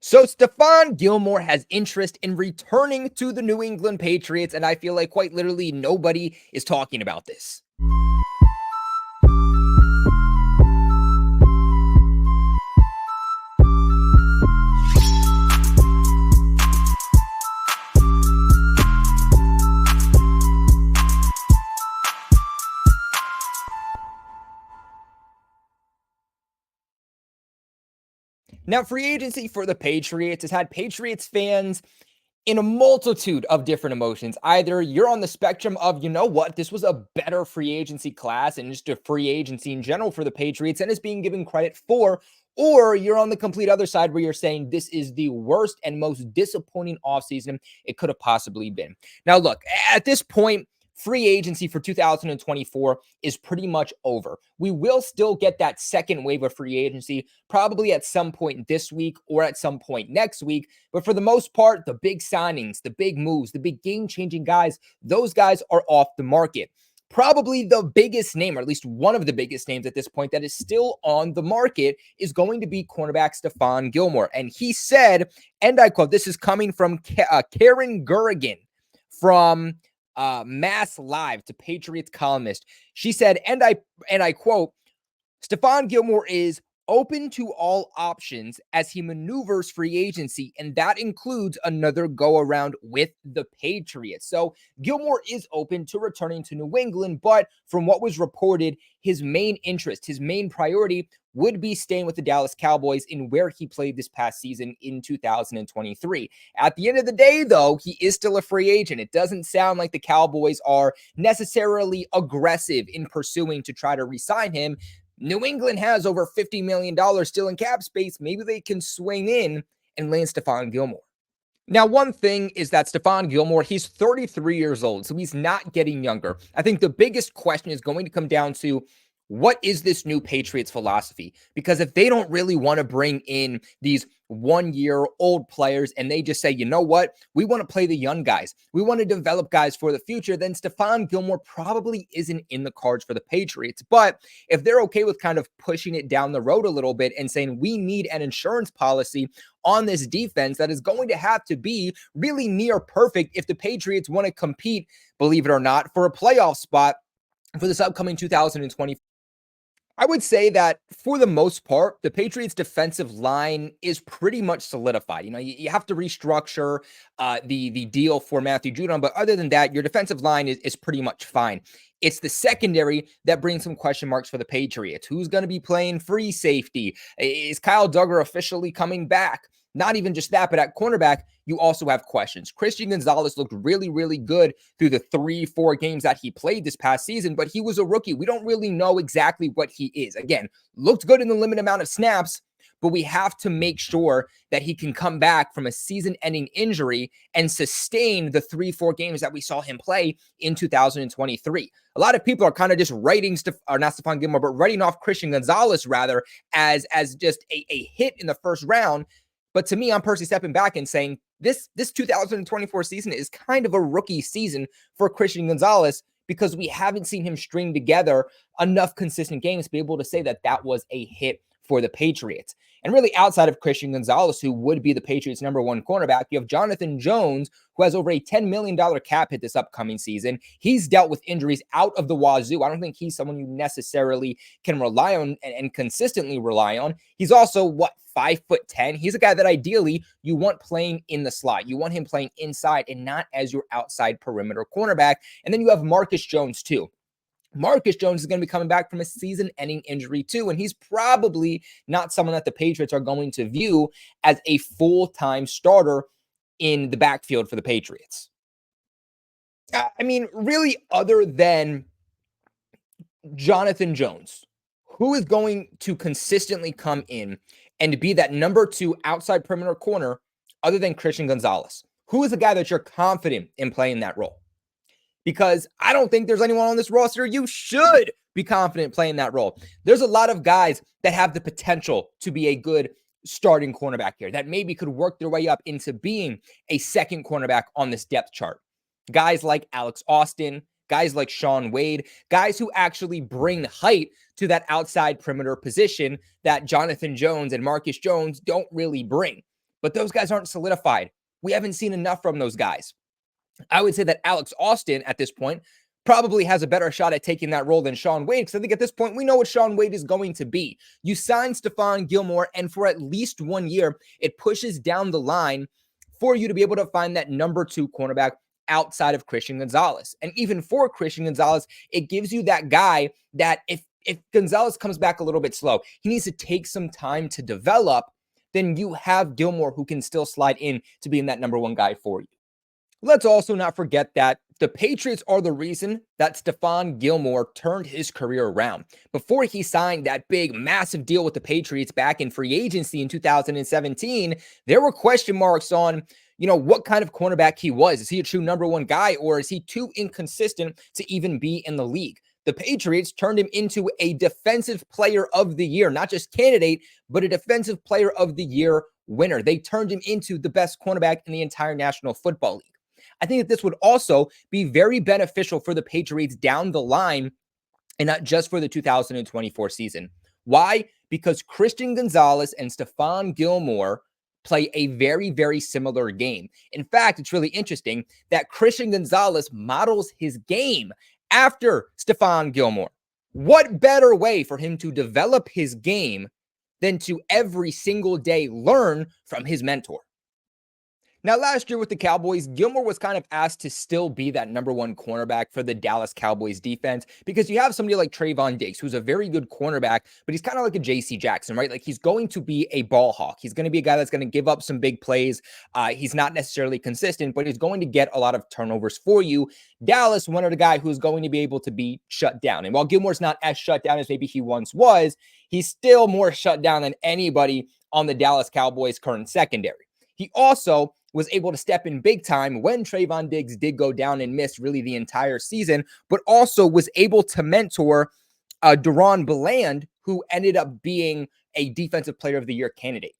So Stephon Gilmore has interest in returning to the New England Patriots, and I feel like quite literally nobody is talking about this. Now, free agency for the Patriots has had Patriots fans in a multitude of different emotions. Either you're on the spectrum of, you know what, this was a better free agency class and just a free agency in general for the Patriots and is being given credit for, or you're on the complete other side where you're saying this is the worst and most disappointing offseason it could have possibly been. Now, look, at this point, free agency for 2024 is pretty much over. We will still get that second wave of free agency, probably at some point this week or at some point next week. But for the most part, the big signings, the big moves, the big game-changing guys, those guys are off the market. Probably the biggest name, or at least one of the biggest names at this point that is still on the market, is going to be cornerback Stephon Gilmore. And he said, and I quote, this is coming from Karen Gurrigan from Mass Live to Patriots columnist. She said, and I quote, Stephon Gilmore is open to all options as he maneuvers free agency, and that includes another go-around with the Patriots. So Gilmore is open to returning to New England, but from what was reported, his main interest, his main priority would be staying with the Dallas Cowboys in where he played this past season in 2023. At the end of the day, though, he is still a free agent. It doesn't sound like the Cowboys are necessarily aggressive in pursuing to try to re-sign him. New England has over $50 million still in cap space. Maybe they can swing in and land Stephon Gilmore. Now, one thing is that Stephon Gilmore, he's 33 years old, so he's not getting younger. I think the biggest question is going to come down to, what is this new Patriots philosophy? Because if they don't really want to bring in these one-year-old players and they just say, you know what, we want to play the young guys, we want to develop guys for the future, then Stephon Gilmore probably isn't in the cards for the Patriots. But if they're okay with kind of pushing it down the road a little bit and saying we need an insurance policy on this defense that is going to have to be really near perfect if the Patriots want to compete, believe it or not, for a playoff spot for this upcoming 2020. I would say that for the most part, the Patriots' defensive line is pretty much solidified. You know, you have to restructure the deal for Matthew Judon, but other than that, your defensive line is pretty much fine. It's the secondary that brings some question marks for the Patriots. Who's going to be playing free safety? Is Kyle Duggar officially coming back? Not even just that, but at cornerback, you also have questions. Christian Gonzalez looked really, really good through the 3-4 games that he played this past season, but he was a rookie. We don't really know exactly what he is. Again, looked good in the limited amount of snaps, but we have to make sure that he can come back from a season-ending injury and sustain the 3-4 games that we saw him play in 2023. A lot of people are kind of just writing not Stephon Gilmore, but writing off Christian Gonzalez rather as just a hit in the first round. But to me, I'm personally stepping back and saying this 2024 season is kind of a rookie season for Christian Gonzalez because we haven't seen him string together enough consistent games to be able to say that that was a hit for the Patriots. And really outside of Christian Gonzalez, who would be the Patriots' number one cornerback, you have Jonathan Jones, who has over a $10 million cap hit this upcoming season. He's dealt with injuries out of the wazoo. I don't think he's someone you necessarily can rely on and consistently rely on. He's also, 5'10". He's a guy that ideally you want playing in the slot. You want him playing inside and not as your outside perimeter cornerback. And then you have Marcus Jones too. Marcus Jones is going to be coming back from a season-ending injury too, and he's probably not someone that the Patriots are going to view as a full-time starter in the backfield for the Patriots. I mean, really, other than Jonathan Jones, who is going to consistently come in and be that number 2 outside perimeter corner other than Christian Gonzalez? Who is the guy that you're confident in playing that role? Because I don't think there's anyone on this roster you should be confident playing that role. There's a lot of guys that have the potential to be a good starting cornerback here that maybe could work their way up into being a second cornerback on this depth chart. Guys like Alex Austin, guys like Shaun Wade, guys who actually bring height to that outside perimeter position that Jonathan Jones and Marcus Jones don't really bring. but those guys aren't solidified. We haven't seen enough from those guys. I would say that Alex Austin at this point probably has a better shot at taking that role than Shaun Wade, because I think at this point we know what Shaun Wade is going to be. You sign Stephon Gilmore, and for at least 1 year, it pushes down the line for you to be able to find that number 2 cornerback outside of Christian Gonzalez. And even for Christian Gonzalez, it gives you that guy that if Gonzalez comes back a little bit slow, he needs to take some time to develop, then you have Gilmore who can still slide in to being that number 1 guy for you. Let's also not forget that the Patriots are the reason that Stephon Gilmore turned his career around. Before he signed that big, massive deal with the Patriots back in free agency in 2017, there were question marks on, what kind of cornerback he was. Is he a true number 1 guy, or is he too inconsistent to even be in the league? The Patriots turned him into a defensive player of the year, not just candidate, but a defensive player of the year winner. They turned him into the best cornerback in the entire National Football League. I think that this would also be very beneficial for the Patriots down the line, and not just for the 2024 season. Why? Because Christian Gonzalez and Stephon Gilmore play a very, very similar game. In fact, it's really interesting that Christian Gonzalez models his game after Stephon Gilmore. What better way for him to develop his game than to every single day learn from his mentor? Now, last year with the Cowboys, Gilmore was kind of asked to still be that number 1 cornerback for the Dallas Cowboys defense, because you have somebody like Trayvon Diggs, who's a very good cornerback, but he's kind of like a J.C. Jackson, right? Like, he's going to be a ball hawk. He's going to be a guy that's going to give up some big plays. He's not necessarily consistent, but he's going to get a lot of turnovers for you. Dallas wanted a guy who's going to be able to be shut down. And while Gilmore's not as shut down as maybe he once was, he's still more shut down than anybody on the Dallas Cowboys' current secondary. He also was able to step in big time when Trayvon Diggs did go down and miss really the entire season, but also was able to mentor Deron Bland, who ended up being a Defensive Player of the Year candidate.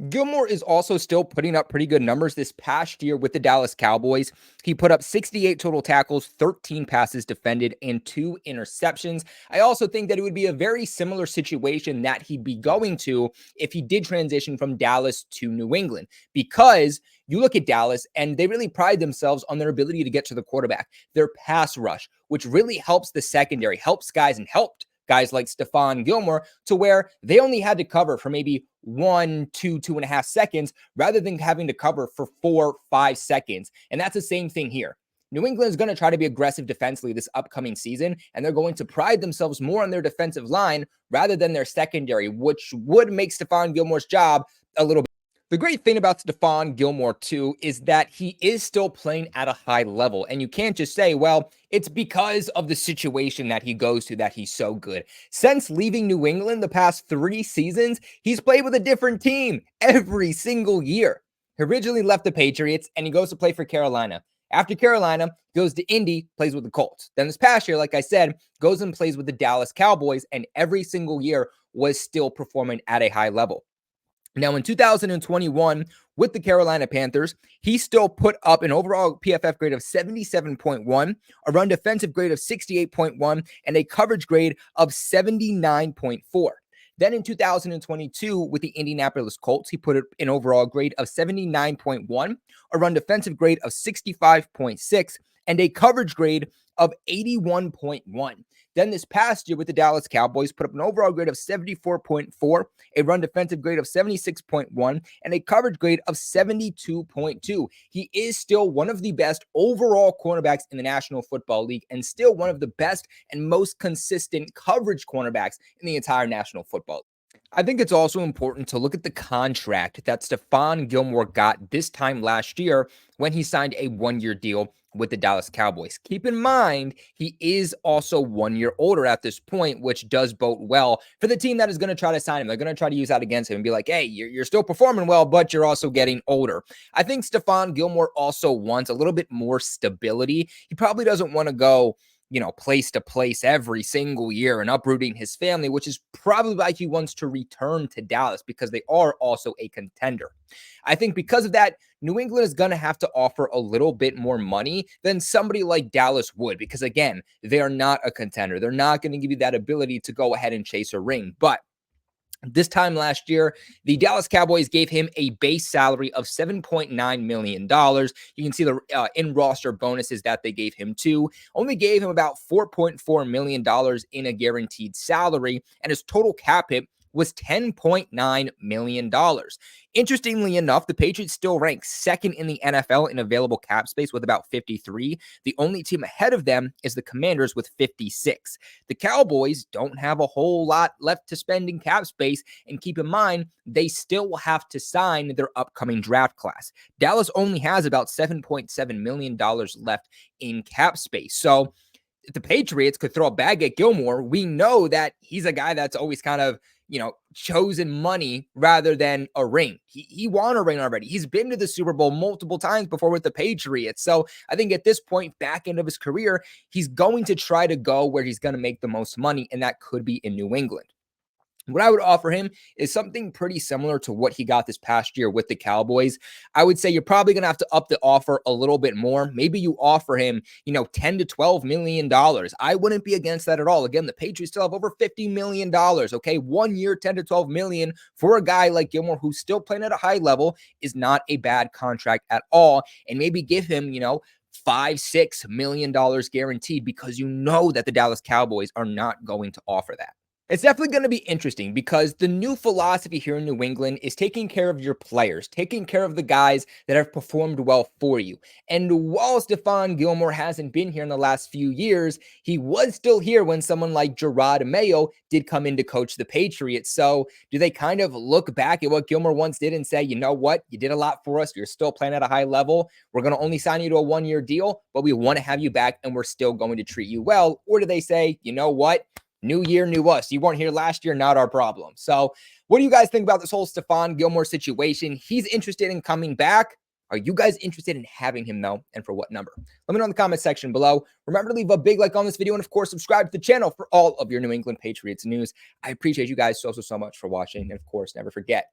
Gilmore is also still putting up pretty good numbers this past year with the Dallas Cowboys. He put up 68 total tackles, 13 passes defended, and 2 interceptions. I also think that it would be a very similar situation that he'd be going to if he did transition from Dallas to New England, because you look at Dallas and they really pride themselves on their ability to get to the quarterback, their pass rush, which really helps the secondary, helps guys, and helped guys like Stephon Gilmore, to where they only had to cover for maybe 1, 2, 2.5 seconds rather than having to cover for 4, 5 seconds. And that's the same thing here. New England is going to try to be aggressive defensively this upcoming season, and they're going to pride themselves more on their defensive line rather than their secondary, which would make Stephon Gilmore's job a little bit. The great thing about Stephon Gilmore, too, is that he is still playing at a high level. And you can't just say, well, it's because of the situation that he goes to that he's so good. Since leaving New England the past 3 seasons, he's played with a different team every single year. He originally left the Patriots, and he goes to play for Carolina. After Carolina, goes to Indy, plays with the Colts. Then this past year, like I said, goes and plays with the Dallas Cowboys, and every single year was still performing at a high level. Now, in 2021, with the Carolina Panthers, he still put up an overall PFF grade of 77.1, a run defensive grade of 68.1, and a coverage grade of 79.4. Then in 2022, with the Indianapolis Colts, he put an overall grade of 79.1, a run defensive grade of 65.6, and a coverage grade of 81.1. Then this past year with the Dallas Cowboys, put up an overall grade of 74.4, a run defensive grade of 76.1, and a coverage grade of 72.2. He is still one of the best overall cornerbacks in the National Football League, and still one of the best and most consistent coverage cornerbacks in the entire National Football League. I think it's also important to look at the contract that Stephon Gilmore got this time last year when he signed a 1-year deal with the Dallas Cowboys. Keep in mind, he is also 1 year older at this point, which does bode well for the team that is going to try to sign him. They're going to try to use that against him and be like, hey, you're still performing well, but you're also getting older. I think Stephon Gilmore also wants a little bit more stability. He probably doesn't want to go place to place every single year and uprooting his family, which is probably why he wants to return to Dallas, because they are also a contender. I think because of that, New England is going to have to offer a little bit more money than somebody like Dallas would, because again, they are not a contender. They're not going to give you that ability to go ahead and chase a ring. But This time last year, the Dallas Cowboys gave him a base salary of $7.9 million. You can see the in-roster bonuses that they gave him too. Only gave him about $4.4 million in a guaranteed salary, and his total cap hit was $10.9 million. Interestingly enough, the Patriots still rank second in the NFL in available cap space with about 53. The only team ahead of them is the Commanders with 56. The Cowboys don't have a whole lot left to spend in cap space, and keep in mind, they still will have to sign their upcoming draft class. Dallas only has about $7.7 million left in cap space. So if the Patriots could throw a bag at Gilmore, we know that he's a guy that's always kind of, chosen money rather than a ring. He won a ring already. He's been to the Super Bowl multiple times before with the Patriots. So I think at this point, back end of his career, he's going to try to go where he's going to make the most money, and that could be in New England. What I would offer him is something pretty similar to what he got this past year with the Cowboys. I would say you're probably going to have to up the offer a little bit more. Maybe you offer him, $10 to $12 million. I wouldn't be against that at all. Again, the Patriots still have over $50 million. Okay. 1 year, 10 to 12 million for a guy like Gilmore who's still playing at a high level is not a bad contract at all. And maybe give him, $5-6 million guaranteed, because you know that the Dallas Cowboys are not going to offer that. It's definitely going to be interesting because the new philosophy here in New England is taking care of your players, taking care of the guys that have performed well for you. And while Stephon Gilmore hasn't been here in the last few years, he was still here when someone like Gerard Mayo did come in to coach the Patriots. So do they kind of look back at what Gilmore once did and say, you know what, you did a lot for us, you're still playing at a high level, we're going to only sign you to a 1-year deal, but we want to have you back and we're still going to treat you well? Or do they say, you know what, new year, new us. You weren't here last year, not our problem. So what do you guys think about this whole Stephon Gilmore situation? He's interested in coming back. Are you guys interested in having him, though? And for what number? Let me know in the comment section below. Remember to leave a big like on this video. And, of course, subscribe to the channel for all of your New England Patriots news. I appreciate you guys so much for watching. And, of course, never forget,